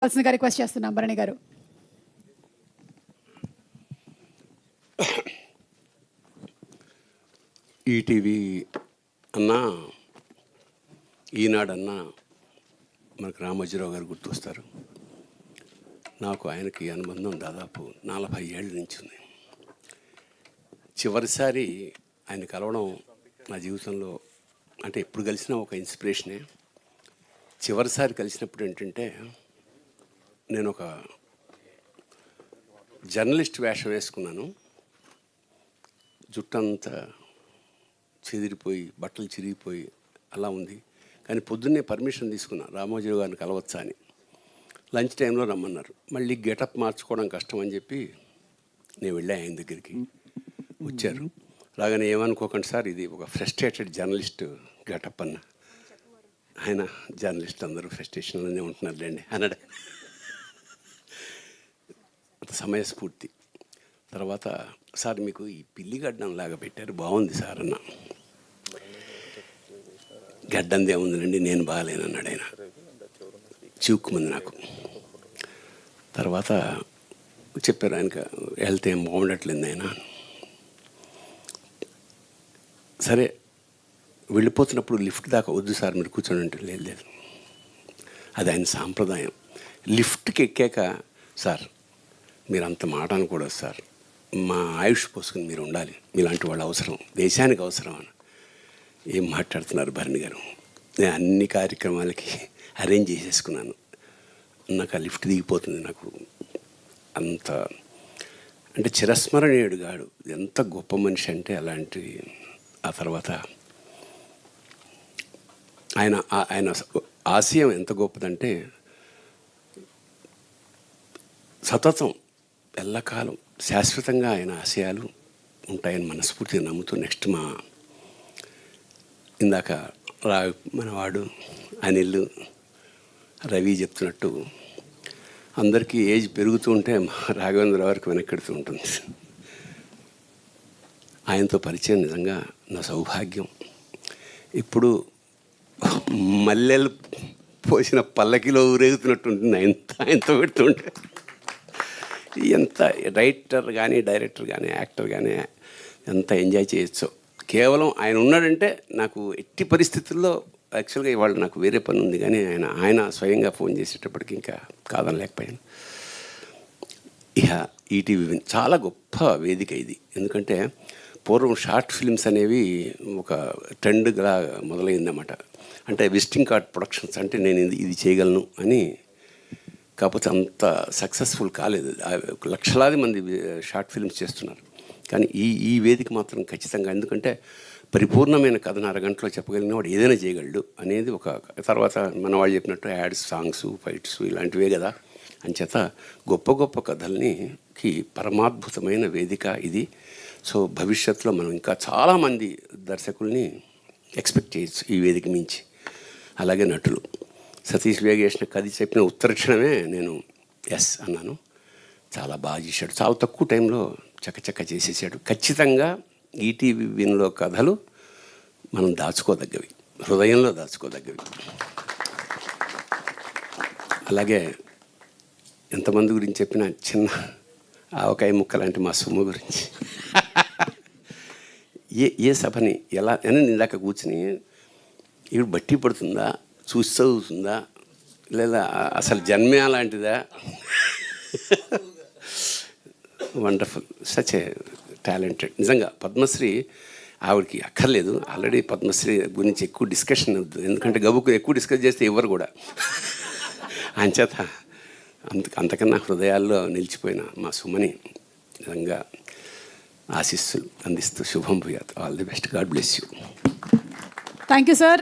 Request చేస్తున్నాం Bharani garu. ETV అన్నా ఈనాడన్నా మనకు రామోజీరావు గారు గుర్తొస్తారు. నాకు ఆయనకి అనుబంధం దాదాపు 40 ఏళ్ళ నుంచి ఉంది. చివరిసారి ఆయన కలవడం నా జీవితంలో అంటే ఎప్పుడు కలిసినా ఒక ఇన్స్పిరేషనే. చివరిసారి కలిసినప్పుడు ఏంటంటే నేను ఒక జర్నలిస్ట్ వేషం వేసుకున్నాను. జుట్టంతా చెదిరిపోయి బట్టలు చిరిగిపోయి అలా ఉంది. కానీ పొద్దున్నే పర్మిషన్ తీసుకున్నా రామోజీరావు గారిని కలవచ్చా అని. లంచ్ టైంలో రమ్మన్నారు. మళ్ళీ గెటప్ మార్చుకోవడం కష్టం అని చెప్పి నేను వెళ్ళా ఆయన దగ్గరికి. వచ్చారు. రాగానే ఏమనుకోకండి సార్, ఇది ఒక ఫ్రస్ట్రేటెడ్ జర్నలిస్ట్ గెటప్ అన్న. ఆయన జర్నలిస్ట్ అందరూ ఫ్రస్ట్రేషన్లోనే ఉంటున్నారులేండి అన్నాడు. సమయస్ఫూర్తి. తర్వాత సార్ మీకు ఈ పిల్లి గడ్డం లాగా పెట్టారు, బాగుంది సార్ అన్న. గడ్డందే ఉందండి, నేను బాగాలేను అన్నాడు ఆయన. చిక్కుమంది నాకు. తర్వాత చెప్పారు ఆయనకు హెల్త్ ఏం బాగుండట్లేదు ఆయన. సరే వెళ్ళిపోతున్నప్పుడు లిఫ్ట్ దాకా వద్దు సార్ మీరు కూర్చొని అంటే లేదు, అది ఆయన సాంప్రదాయం. లిఫ్ట్కి ఎక్కాక సార్ మీరు అంత మాట అనకూడదు సార్, మా ఆయుష్ పోసుకుని మీరు ఉండాలి, మీలాంటి వాళ్ళు అవసరం, దేశానికి అవసరం అని. ఏం మాట్లాడుతున్నారు భరణి గారు, నేను అన్ని కార్యక్రమాలకి అరేంజ్ చేసేసుకున్నాను. నాకు ఆ లిఫ్ట్ దిగిపోతుంది. నాకు అంత అంటే చిరస్మరణీయుడు గాడు, ఎంత గొప్ప మనిషి అంటే అలాంటి. ఆ తర్వాత ఆయన ఆశయం ఎంత గొప్పదంటే సతతం ఎల్లకాలం శాశ్వతంగా ఆయన ఆశయాలు ఉంటాయని మనస్ఫూర్తిగా నమ్ముతూ నెక్స్ట్ మా ఇందాక మనవాడు అనిల్ రవి చెప్తున్నట్టు అందరికీ ఏజ్ పెరుగుతూ ఉంటే రాఘవేంద్ర వరకు వెనక్కెడుతూ ఉంటుంది. ఆయనతో పరిచయం నిజంగా నా సౌభాగ్యం. ఇప్పుడు మల్లెలు పోసిన పల్లకిలో ఊరేగుతున్నట్టు ఉంటుంది ఆయనతో పెడుతుంటే. ఎంత రైటర్ కానీ డైరెక్టర్ కానీ యాక్టర్ కానీ ఎంత ఎంజాయ్ చేయొచ్చో. కేవలం ఆయన ఉన్నాడంటే నాకు ఎట్టి పరిస్థితుల్లో యాక్చువల్గా ఇవాళ నాకు వేరే పని ఉంది, కానీ ఆయన స్వయంగా ఫోన్ చేసేటప్పటికి ఇంకా కాదనలేకపోయాను. ఇక ఈటీవీ చాలా గొప్ప వేదిక ఇది. ఎందుకంటే పూర్వం షార్ట్ ఫిల్మ్స్ అనేవి ఒక ట్రెండ్గా మొదలైందన్నమాట. అంటే విజిటింగ్ కార్డ్ ప్రొడక్షన్స్, అంటే నేను ఇది చేయగలను అని. కాకపోతే అంత సక్సెస్ఫుల్ కాలేదు. లక్షలాది మంది షార్ట్ ఫిల్మ్స్ చేస్తున్నారు, కానీ ఈ వేదిక మాత్రం ఖచ్చితంగా. ఎందుకంటే పరిపూర్ణమైన కథను అరగంటలో చెప్పగలిగిన వాడు ఏదైనా చేయగలడు అనేది ఒక. తర్వాత మన వాళ్ళు చెప్పినట్టు యాడ్స్, సాంగ్స్, ఫైట్స్ ఇలాంటివే కదా. అంచేత గొప్ప గొప్ప కథల్నికి పరమాద్భుతమైన వేదిక ఇది. సో భవిష్యత్తులో మనం ఇంకా చాలామంది దర్శకుల్ని ఎక్స్పెక్ట్ చేయొచ్చు ఈ వేదిక మించి. అలాగే నటులు సతీష్ వేగేసిన కథ చెప్పిన ఉత్తరక్షణమే నేను ఎస్ అన్నాను. చాలా బాగా చేశాడు, చాలా తక్కువ టైంలో చకచక చేసేసాడు. ఖచ్చితంగా ఈటీవీ విన్లో కథలు మనం దాచుకోదగ్గవి, హృదయంలో దాచుకోదగ్గవి. అలాగే ఎంతమంది గురించి చెప్పిన చిన్న ఆవకాయ ముక్క లాంటి మా సొమ్ము గురించి ఏ సభని ఎలా అని ఇందాక కూర్చుని ఇవి బట్టి పడుతుందా, చూసి చదువుతుందా, లేదా అసలు జన్మే అలాంటిదా. Wonderful, such a talented. నిజంగా పద్మశ్రీ ఆవిడకి అక్కర్లేదు, ఆల్రెడీ పద్మశ్రీ గురించి ఎక్కువ డిస్కషన్ అవుతుంది. ఎందుకంటే గబుకు ఎక్కువ డిస్కస్ చేస్తే ఇవ్వరు కూడా. అంచేత అంతకన్నా హృదయాల్లో నిలిచిపోయిన మా సుమని నిజంగా ఆశీస్సులు అందిస్తూ శుభం భూయాత్. All the best. God bless you. Thank you sir.